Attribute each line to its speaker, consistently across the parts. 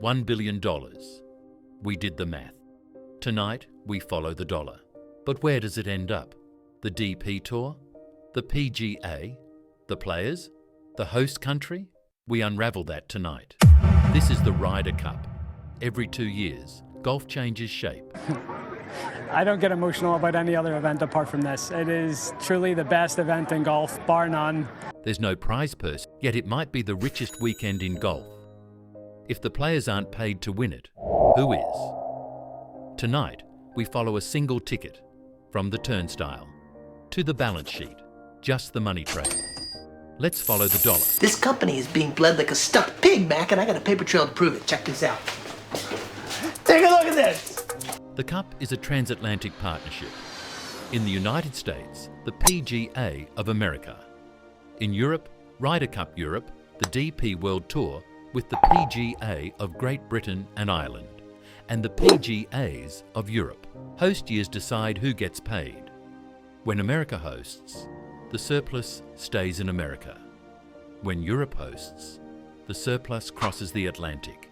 Speaker 1: $1 billion. We did the math. Tonight, we follow the dollar. But where does it end up? The DP Tour? The PGA? The players? The host country? We unravel that tonight. This is the Ryder Cup. Every 2 years, golf changes shape.
Speaker 2: I don't get emotional about any other event apart from this. It is truly the best event in golf, bar none.
Speaker 1: There's no prize purse, yet it might be the richest weekend in golf. If the players aren't paid to win it, who is? Tonight, we follow a single ticket, from the turnstile to the balance sheet, just the money trail. Let's follow the dollar.
Speaker 3: This company is being bled like a stuffed pig, Mac, and I got a paper trail to prove it. Check this out. Take a look at this!
Speaker 1: The Cup is a transatlantic partnership. In the United States, the PGA of America. In Europe, Ryder Cup Europe, the DP World Tour with the PGA of Great Britain and Ireland, and the PGAs of Europe. Host years decide who gets paid. When America hosts, the surplus stays in America. When Europe hosts, the surplus crosses the Atlantic.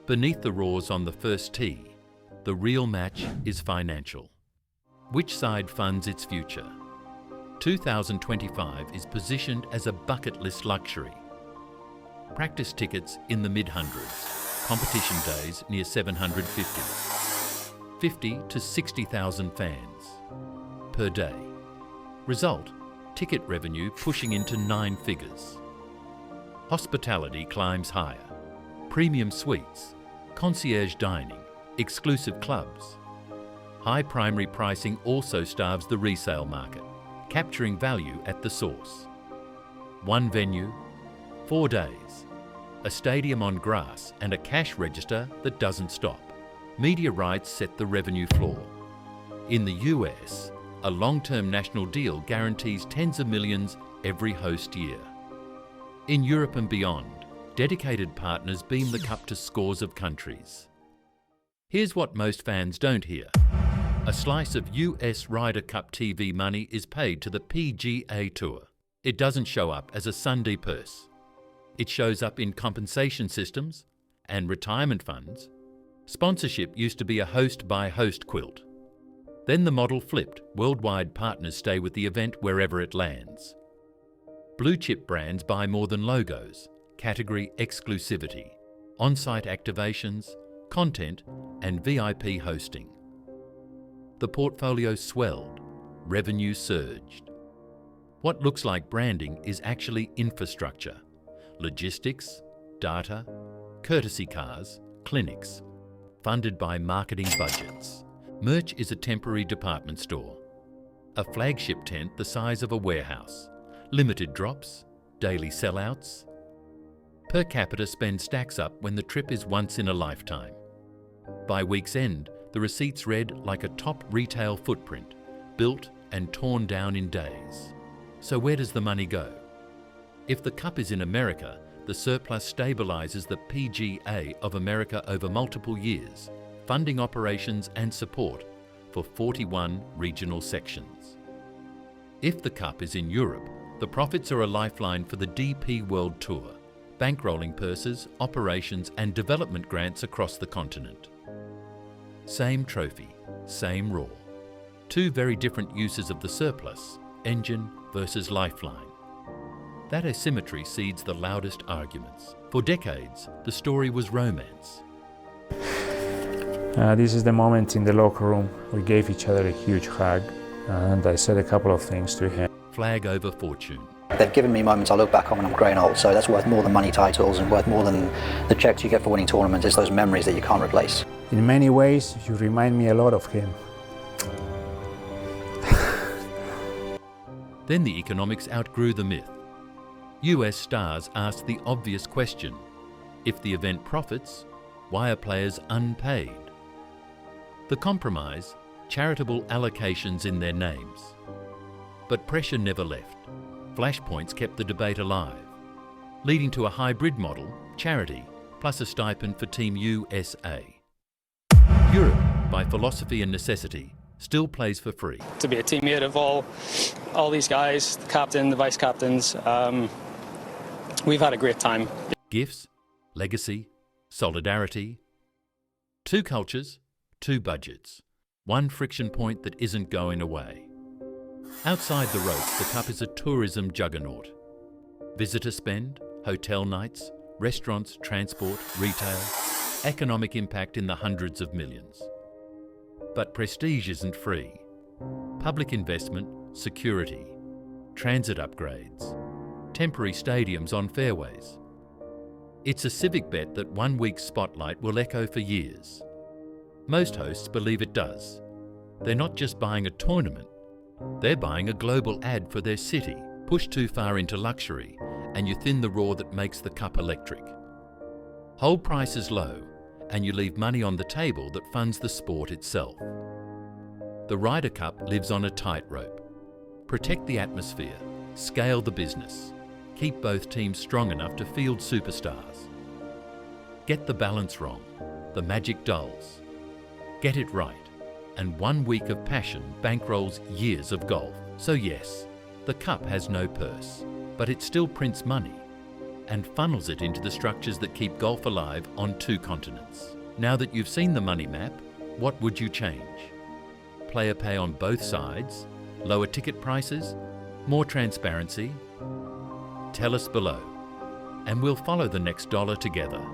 Speaker 1: Beneath the roars on the first tee, the real match is financial. Which side funds its future? 2025 is positioned as a bucket list luxury. Practice tickets in the mid-hundreds, competition days near 750. 50 to 60,000 fans per day. Result, ticket revenue pushing into 9 figures. Hospitality climbs higher. Premium suites, concierge dining, exclusive clubs. High primary pricing also starves the resale market, capturing value at the source. One venue, 4 days, a stadium on grass and a cash register that doesn't stop. Media rights set the revenue floor. In the US, a long-term national deal guarantees tens of millions every host year. In Europe and beyond, dedicated partners beam the Cup to scores of countries. Here's what most fans don't hear. A slice of US Ryder Cup TV money is paid to the PGA Tour. It doesn't show up as a Sunday purse. It shows up in compensation systems and retirement funds. Sponsorship used to be a host-by-host quilt. Then the model flipped. Worldwide partners stay with the event wherever it lands. Blue-chip brands buy more than logos, category exclusivity, on-site activations, content, and VIP hosting. The portfolio swelled, revenue surged. What looks like branding is actually infrastructure, logistics, data, courtesy cars, clinics, funded by marketing budgets. Merch is a temporary department store, a flagship tent the size of a warehouse, limited drops, daily sellouts. Per capita spend stacks up when the trip is once in a lifetime. By week's end, the receipts read like a top retail footprint, built and torn down in days. So where does the money go? If the Cup is in America, the surplus stabilizes the PGA of America over multiple years, funding operations and support for 41 regional sections. If the Cup is in Europe, the profits are a lifeline for the DP World Tour, bankrolling purses, operations and development grants across the continent. Same trophy, same roar. 2 very different uses of the surplus, engine versus lifeline. That asymmetry seeds the loudest arguments. For decades, the story was romance.
Speaker 4: This is the moment in the locker room. We gave each other a huge hug, and I said a couple of things to him.
Speaker 1: Flag over fortune.
Speaker 5: They've given me moments I look back on when I'm growing old, so that's worth more than money titles and worth more than the checks you get for winning tournaments. It's those memories that you can't replace.
Speaker 4: In many ways, you remind me a lot of him.
Speaker 1: Then the economics outgrew the myth. US stars asked the obvious question: if the event profits, why are players unpaid? The compromise, charitable allocations in their names. But pressure never left. Flashpoints kept the debate alive, leading to a hybrid model, charity, plus a stipend for Team USA. Europe, by philosophy and necessity, still plays for free.
Speaker 2: To be a teammate of all these guys, the captain, the vice captains, we've had a great time.
Speaker 1: Gifts, legacy, solidarity. 2 cultures, 2 budgets, 1 friction point that isn't going away. Outside the ropes, the Cup is a tourism juggernaut. Visitor spend, hotel nights, restaurants, transport, retail, economic impact in the hundreds of millions. But prestige isn't free. Public investment, security, transit upgrades, temporary stadiums on fairways. It's a civic bet that 1 week's spotlight will echo for years. Most hosts believe it does. They're not just buying a tournament, they're buying a global ad for their city. Push too far into luxury and you thin the roar that makes the Cup electric. Hold prices low and you leave money on the table that funds the sport itself. The Ryder Cup lives on a tightrope. Protect the atmosphere, scale the business, keep both teams strong enough to field superstars. Get the balance wrong, the magic dulls. Get it right, and 1 week of passion bankrolls years of golf. So yes, the Cup has no purse, but it still prints money and funnels it into the structures that keep golf alive on 2 continents. Now that you've seen the money map, what would you change? Player pay on both sides, lower ticket prices, more transparency? Tell us below, and we'll follow the next dollar together.